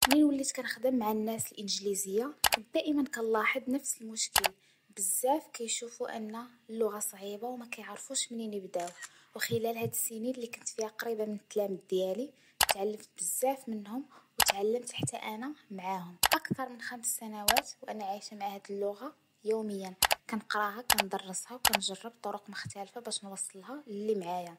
منين وليت كنخدم مع الناس الانجليزيه دائما كنلاحظ نفس المشكل. بزاف كيشوفوا ان اللغه صعيبه وما كيعرفوش منين يبداو. وخلال هاد السنين اللي كنت فيها قريبه من التلاميذ ديالي تعلمت بزاف منهم وتعلمت حتى انا معاهم اكثر من 5 سنوات وانا عايشه مع هاد اللغه يوميا. كنقراها كندرسها وكنجرب طرق مختلفه باش نوصلها للي معايا.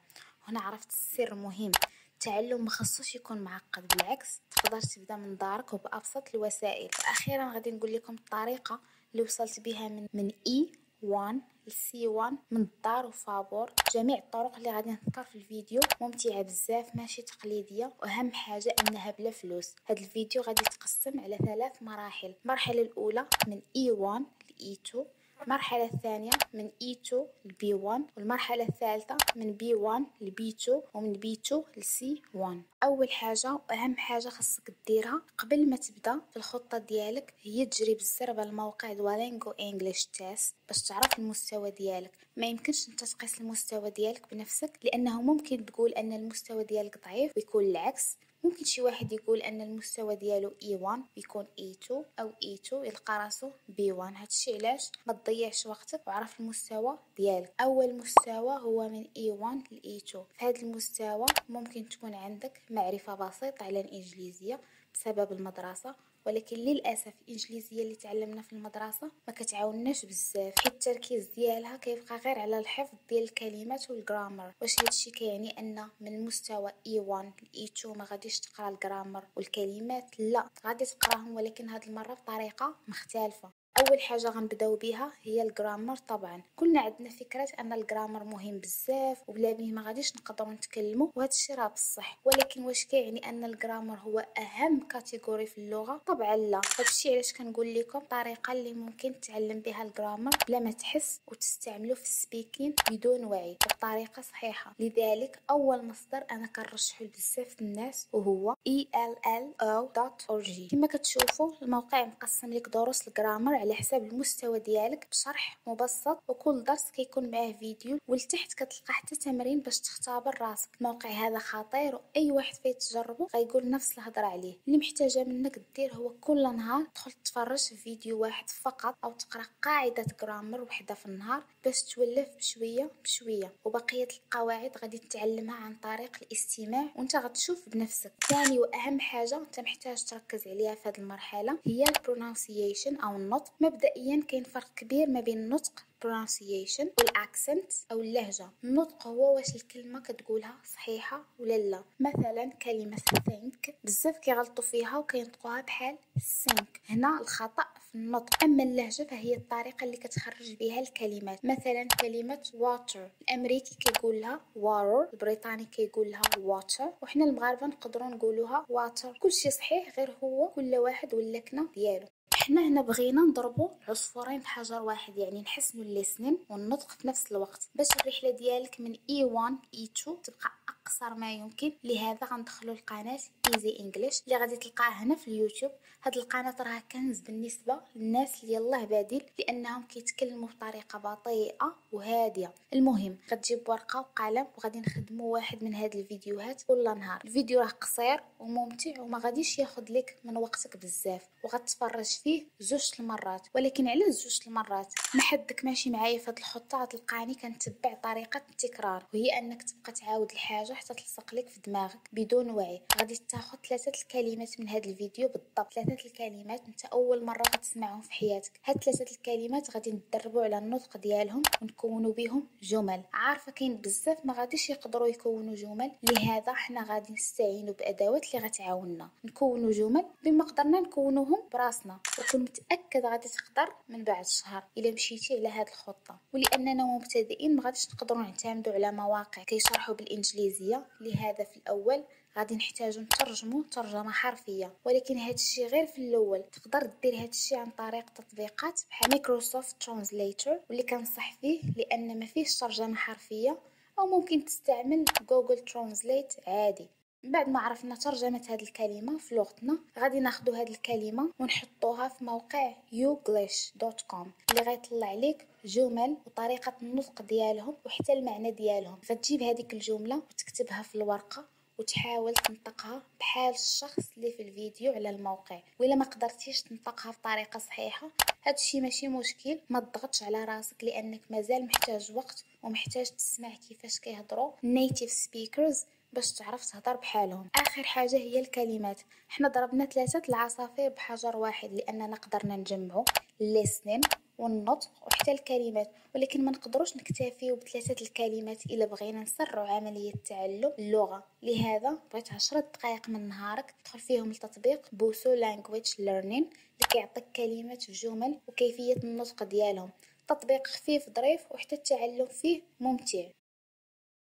هنا عرفت السر مهم. التعلم مخصوش يكون معقد، بالعكس تقدر تبدا من دارك وبأبسط الوسائل. واخيرا غادي نقول لكم الطريقه اللي وصلت بها من E1 ل C1 من الدار وفابور. جميع الطرق اللي غادي نذكر في الفيديو ممتعه بزاف ماشي تقليديه، واهم حاجه انها بلا فلوس. هذا الفيديو غادي يتقسم على 3 مراحل. المرحله الاولى من E1 ل E2، المرحلة الثانية من E2 ل B1، والمرحلة الثالثة من B1 ل B2 ومن B2 ل C1. أول حاجة وأهم حاجة خاصك ديرها قبل ما تبدأ في الخطة ديالك هي تجري بالزربة الموقع دوالينغو انجليش تيست باش تعرف المستوى ديالك. ما يمكنش انت تقيس المستوى ديالك بنفسك، لأنه ممكن تقول أن المستوى ديالك ضعيف ويكون العكس. ممكن شي واحد يقول ان المستوى ديالو E1 يكون E2 او E2 يلقى راسو B1. هادشي علاش ما تضيعش وقتك وعرف المستوى ديالك. اول مستوى هو من E1 ل E2. في هذا المستوى ممكن تكون عندك معرفة بسيطة على الانجليزية بسبب المدرسة، ولكن للاسف الانجليزيه اللي تعلمنا في المدرسه ما كتعاونناش بزاف، حيت التركيز ديالها كيبقى غير على الحفظ ديال الكلمات والجرامر. واش هادشي كيعني ان من المستوى E1 ل E2 ما غاديش تقرا الجرامر والكلمات؟ لا، غادي تقراهم ولكن هاد المره بطريقه مختلفه. اول حاجه غنبداو بها هي الجرامر. طبعا كلنا عندنا فكره ان الجرامر مهم بزاف وبلا بيه ما غاديش نقدروا نتكلموا، وهذا الشيء راه بصح، ولكن واش كيعني ان الجرامر هو اهم كاتيجوري في اللغه؟ طبعا لا. هذا الشيء علاش كنقول لكم الطريقه اللي ممكن تعلم بها الجرامر بلا ما تحس وتستعمله في السبيكين بدون وعي بطريقه صحيحه. لذلك اول مصدر انا كنرشحه لبزاف الناس وهو ELLO.org. كما كتشوفوا الموقع مقسم لك دروس الجرامر على حساب المستوى ديالك بشرح مبسط، وكل درس كيكون معاه فيديو، ولتحت كتلقى حتى تمرين باش تختبر راسك. الموقع هذا خطير واي واحد فيه تجربه غيقول نفس الهضره عليه. اللي محتاجه منك دير هو كل نهار تدخل تتفرج في فيديو واحد فقط او تقرا قاعده جرامر وحده في النهار باش تولف بشويه بشويه، وبقيه القواعد غادي تتعلمها عن طريق الاستماع وانت غتشوف بنفسك. ثاني واهم حاجه انت محتاج تركز عليها في هذه المرحله هي البرونونسيشن او النطق. مبدئيا كاين فرق كبير ما بين النطق pronunciation والاكسنت او اللهجه. النطق هو واش الكلمه كتقولها صحيحه ولا لا. مثلا كلمه think بزاف كيغلطوا فيها وكينطقوها بحال sink، هنا الخطا في النطق. اما اللهجه فهي الطريقه اللي كتخرج بها الكلمات. مثلا كلمه water الامريكي كيقول لها water، البريطاني كيقول لها water، وحنا المغاربه نقدروا نقولوها water. كلشي صحيح غير هو كل واحد واللكنه ديالو. حنا هنا بغينا نضربوا العصفورين بحجر واحد، يعني نحسنوا اللسن والنطق في نفس الوقت باش الرحله ديالك من E1 E2 تبقى اقصر ما يمكن. لهذا غندخلوا القناه ايزي انجليش اللي غادي تلقاها هنا في اليوتيوب. هاد القناه راها كنز بالنسبه للناس اللي يلاه بادين، لانهم كيتكلموا بطريقه بطيئه وهاديه. المهم غتجيب ورقه وقلم وغادي نخدموا واحد من هاد الفيديوهات كل نهار. الفيديو راه قصير وممتع وما غاديش ياخذ لك من وقتك بزاف، وغتفرج فيه 2 المرات. ولكن على 2 المرات ما حدك ماشي معايا في هاد الخطه غتلقاني كنتبع طريقه التكرار، وهي انك تبقى تعاود الحاجه حتى تلصق لك في دماغك بدون وعي. غادي تاخذ 3 الكلمات من هاد الفيديو بالضبط، 3 الكلمات انت اول مره غتسمعهم في حياتك. هاد 3 الكلمات غادي ندربوا على النطق ديالهم ونكونوا بهم جمل. عارفه كاين بزاف ما غاديش يقدروا يكونوا جمل، لهذا حنا غادي نستعينوا بادوات اللي غتعاوننا نكونوا جمل بما قدرنا نكونوهم براسنا. وكون متاكد غادي تقدر من بعد شهر الا مشيتي على هاد الخطه. ولاننا مبتدئين ما غاديش نقدروا نعتمدوا على مواقع كيشرحوا بالانجليزيه، لهذا في الاول غادي نحتاجو نترجمو ترجمه حرفيه. ولكن هذا الشيء غير في الاول، تقدر دير هذا الشيء عن طريق تطبيقات بحال مايكروسوفت ترانزليتور واللي كنصح فيه لان ما فيهش ترجمه حرفيه، او ممكن تستعمل جوجل ترانزليت عادي. بعد ما عرفنا ترجمة هذه الكلمة في لغتنا غادي ناخدو هذه الكلمة ونحطوها في موقع youglish.com اللي غيطلع لك جمل وطريقة النطق ديالهم وحتى المعنى ديالهم. غتجيب هذيك الجملة وتكتبها في الورقة وتحاول تنطقها بحال الشخص اللي في الفيديو على الموقع. وإلا ما قدرتيش تنطقها بطريقة صحيحة، هادشي ماشي مشكل، ما تضغطش على راسك لأنك مازال محتاج وقت ومحتاج تسمع كيفاش كيهضروا native speakers باش تعرف تهضر بحالهم. اخر حاجه هي الكلمات. حنا ضربنا 3 العصافير بحجر واحد لاننا قدرنا نجمعوا listening والنطق وحتى الكلمات، ولكن ما نقدروش نكتفيو بثلاثه الكلمات الا بغينا نسرعوا عمليه تعلم اللغه. لهذا بغيت 10 دقائق من نهارك تدخل فيهم التطبيق بوسو language learning اللي كيعطيك كلمات في جمل وكيفيه النطق ديالهم. تطبيق خفيف ظريف وحتى التعلم فيه ممتع.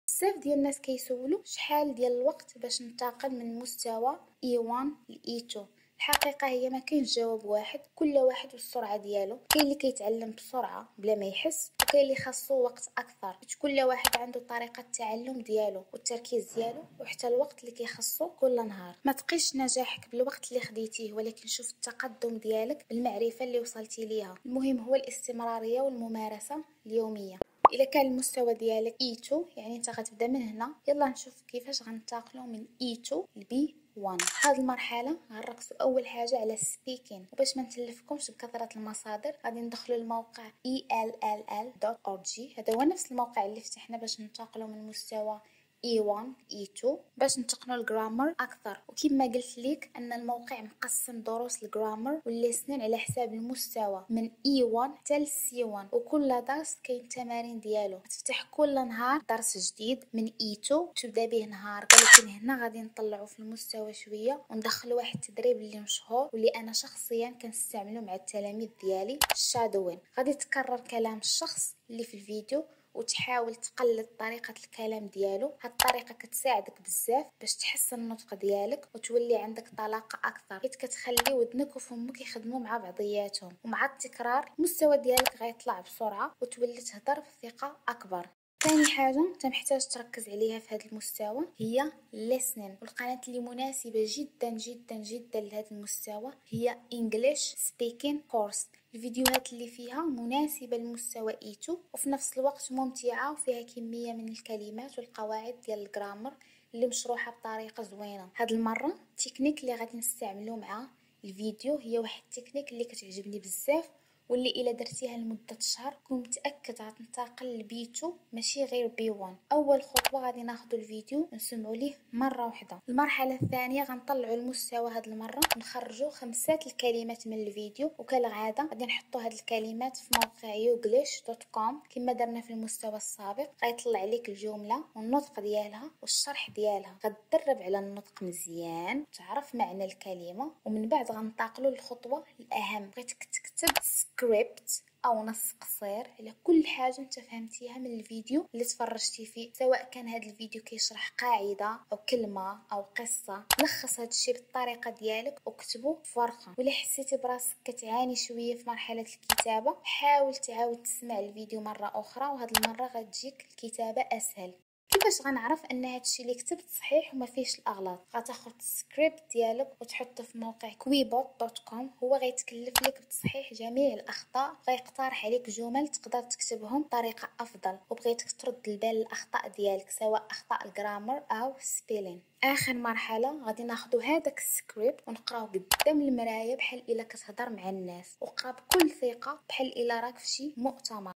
بزاف ديال الناس كيسولوا شحال ديال الوقت باش ننتقل من مستوى E1 ل E2. الحقيقه هي ما كاينش جواب واحد، كل واحد والسرعه ديالو. كاين اللي كيتعلم بسرعه بلا ما يحس، وكاين اللي خاصو وقت اكثر. كل واحد عنده طريقه التعلم ديالو والتركيز ديالو وحتى الوقت اللي كيخصو كل نهار. ما تقيش نجاحك بالوقت اللي خديتيه، ولكن شوف التقدم ديالك بالمعرفه اللي وصلتي ليها. المهم هو الاستمراريه والممارسه اليوميه. الا كان المستوى ديالك E2 يعني انت غتبدا من هنا. يلا نشوف كيفاش غننتقلوا من E2 ل B1. هاد المرحله غنركزوا اول حاجه على السبيكين، وباش ما نتلفكمش بكثره المصادر غادي ندخلوا الموقع ell.org. هذا هو نفس الموقع اللي فتحنا باش ننتقلوا من مستوى E1 E2 باش نتقنوا الجرامر اكثر. وكما قلت لك ان الموقع مقسم دروس الجرامر والليسنين على حساب المستوى من E1 حتى ل C1، وكل درس كاين تمارين ديالو. تفتح كل نهار درس جديد من E2 تبدا به نهارك. ولكن هنا غادي نطلعوا في المستوى شويه وندخلوا واحد التدريب اللي مشهور واللي انا شخصيا كنستعمله مع التلاميذ ديالي، الشادوين. غادي تكرر كلام الشخص اللي في الفيديو وتحاول تقلد طريقة الكلام ديالو. هاد الطريقة كتساعدك بزاف باش تحسن النطق ديالك وتولي عندك طلاقة اكثر، حيت كتخلي ودنك وفمك يخدموا مع بعضياتهم. ومع التكرار المستوى ديالك غيطلع بسرعة وتولي تهضر بثقة اكبر. ثاني حاجة انت محتاج تركز عليها في هذا المستوى هي listening. والقناة اللي مناسبة جدا جدا جدا لهذا المستوى هي English Speaking Course. الفيديوهات اللي فيها مناسبة لمستوى E2 وفي نفس الوقت ممتعة وفيها كمية من الكلمات والقواعد ديال الجرامر اللي مشروحة بطريقة زوينة. هاد المرة التكنيك اللي غادي نستعملو مع الفيديو هي واحد التكنيك اللي كتعجبني بزاف، واللي الا درتيها لمده شهر كون متاكد غتنتقل لبي2 ماشي غير B1. اول خطوه غادي ناخذ الفيديو ونسمعوا ليه مره واحده. المرحله الثانيه غنطلعوا المستوى هاد المره نخرجوا 5 الكلمات من الفيديو، وكالعاده غادي نحطوا هاد الكلمات في موقع youglish.com كما درنا في المستوى السابق. غيطلع لك الجمله والنطق ديالها والشرح ديالها. غتدرب على النطق مزيان تعرف معنى الكلمه، ومن بعد غننتقلوا للخطوه الاهم. بغيتك تكتب سكريبت او نص قصير على كل حاجه انت فهمتيها من الفيديو اللي تفرجتي فيه، سواء كان هذا الفيديو كيشرح قاعده او كلمه او قصه. لخص هذا الشيء بالطريقه ديالك وكتبه في ورقه. ولا حسيتي براسك كتعاني شويه في مرحله الكتابه، حاول تعاود تسمع الفيديو مره اخرى، وهذه المره غتجيك الكتابه اسهل. كيفاش غنعرف ان هادشي اللي كتبت صحيح وما فيهش الاغلاط؟ غتاخد السكريبت ديالك وتحطه في موقع quibot.com. هو غيتكلف لك بتصحيح جميع الاخطاء، غيقترح عليك جمل تقدر تكتبهم بطريقه افضل، وبغيتك ترد البال الاخطاء ديالك سواء اخطاء الجرامر او سبيلين. اخر مرحله غادي ناخذ هذاك السكريبت ونقراو قدام المرايه بحال الا كتهضر مع الناس، وقرا بكل ثقه بحال الا راك في شي مؤتمر.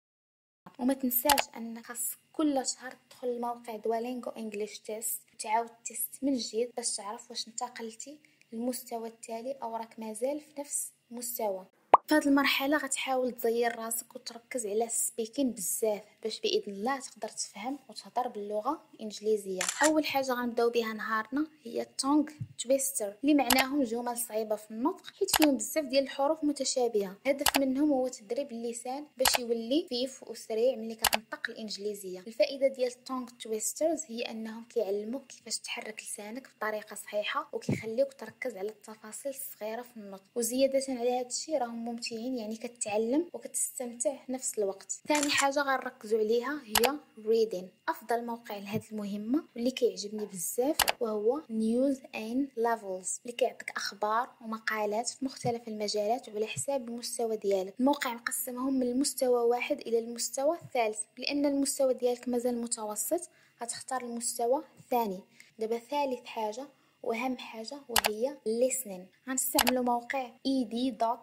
وما تنساش ان خاصك كل شهر تدخل الموقع دوالينغو انجليش تيست وتعاود تيست من جديد باش تعرف واش انتقلتي للمستوى التالي او راك مازال في نفس المستوى. في هذه المرحله غتحاول تزير راسك وتركز على السبيكين بزاف باش باذن الله تقدر تفهم وتهضر باللغه الانجليزيه. اول حاجه غنبداو بها نهارنا هي التونغ تويستر، اللي معناهم جمل صعيبه في النطق حيت فيهم بزاف ديال الحروف متشابهه. الهدف منهم هو تدريب اللسان باش يولي خفيف وسريع ملي كتنطق الانجليزيه. الفائده ديال التونغ تويسترز هي انهم كيعلموك كيفاش تحرك لسانك بطريقه صحيحه وكيخليوك تركز على التفاصيل الصغيره في النطق. وزياده على هذا الشيء راهم ممتعين، يعني كتعلم وكتستمتع في نفس الوقت. ثاني حاجه غنركزوا عليها هي reading. افضل موقع لهذه المهمه واللي كيعجبني بزاف وهو News and Levels، اللي كيعطيك اخبار ومقالات في مختلف المجالات وعلى حساب المستوى ديالك. الموقع مقسمهم من المستوى 1 الى المستوى الثالث. لان المستوى ديالك مازال متوسط غتختار المستوى الثاني. دابا ثالث حاجة واهم حاجه وهي listening. غنستعملوا موقع ed.ted.com،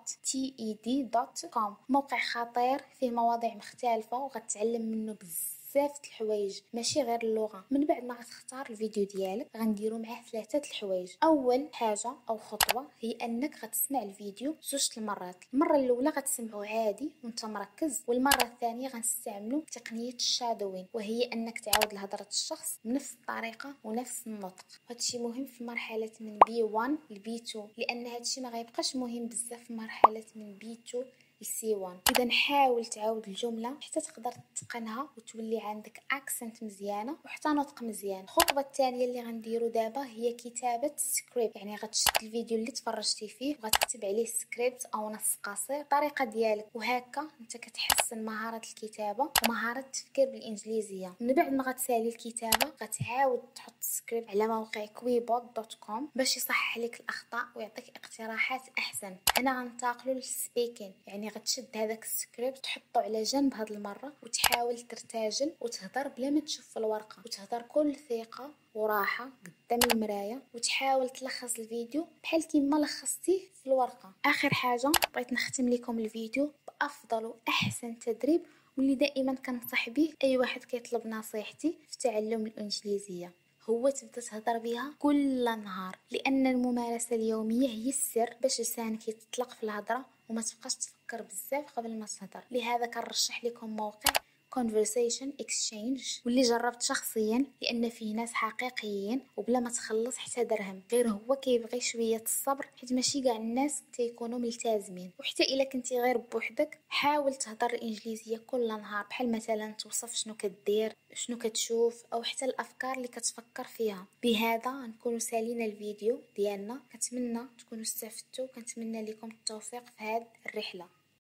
موقع خطير فيه مواضيع مختلفه وغتعلم منه بزاف الحوايج ماشي غير اللغه. من بعد ما غتختار الفيديو ديالك غنديروا معاه ثلاثه الحوايج. اول حاجه او خطوه هي انك غتسمع الفيديو زوج المرات. المره الاولى غتسمعو عادي وانت مركز، والمره الثانيه غنستعملوا تقنيه الشادوين، وهي انك تعاود لهضره الشخص بنفس الطريقه ونفس النطق. هادشي مهم في مرحله من B1 ل B2، لان هادشي ما غيبقاش مهم بزاف في مرحله من B2 C1. اذا حاول تعاود الجمله حتى تقدر تتقنها وتولي عندك اكسنت مزيانه وحتى نطق مزيان. الخطوه الثانيه اللي غنديرو دابا هي كتابه السكريبت، يعني غتشد الفيديو اللي تفرجتي فيه وغتكتب عليه سكريبت او نص قصير الطريقه ديالك، وهكا انت كتحسن مهاره الكتابه ومهاره التفكير بالانجليزيه. من بعد ما غتسالي الكتابه غتعاود تحط السكريبت على موقع quibot.com باش يصحح لك الاخطاء ويعطيك اقتراحات احسن. هنا غننتقلوا للسبيكين، يعني غتشد هذاك السكريبت تحطه على جنب هاد المره وتحاول ترتجل وتهضر بلا ما تشوف في الورقه، وتهضر كل ثقه وراحه قدام المرايه، وتحاول تلخص الفيديو بحال كيما لخصتيه في الورقه. اخر حاجه بغيت نختم لكم الفيديو بافضل واحسن تدريب واللي دائما كنصح به اي واحد كيطلب نصيحتي في تعلم الانجليزيه، هو تبدا تهضر بها كل نهار، لان الممارسه اليوميه هي السر باش لسانك يتطلق في الهضره وما تبقاش تفكر بزاف قبل ما تهضر. لهذا كنرشح لكم موقع conversation exchange واللي جربت شخصيا، لان فيه ناس حقيقيين وبلا ما تخلص حتى درهم، غير هو كيبغي شويه الصبر حيت ماشي كاع الناس كيكونوا ملتزمين. وحتى الا كنتي غير بوحدك حاول تهضر الانجليزيه كل نهار، بحال مثلا توصف شنو كدير شنو كتشوف او حتى الافكار اللي كتفكر فيها. بهذا نكونوا سالينا الفيديو ديالنا، كنتمنى تكونوا استفدتوا، كنتمنى لكم التوفيق في هذه الرحله.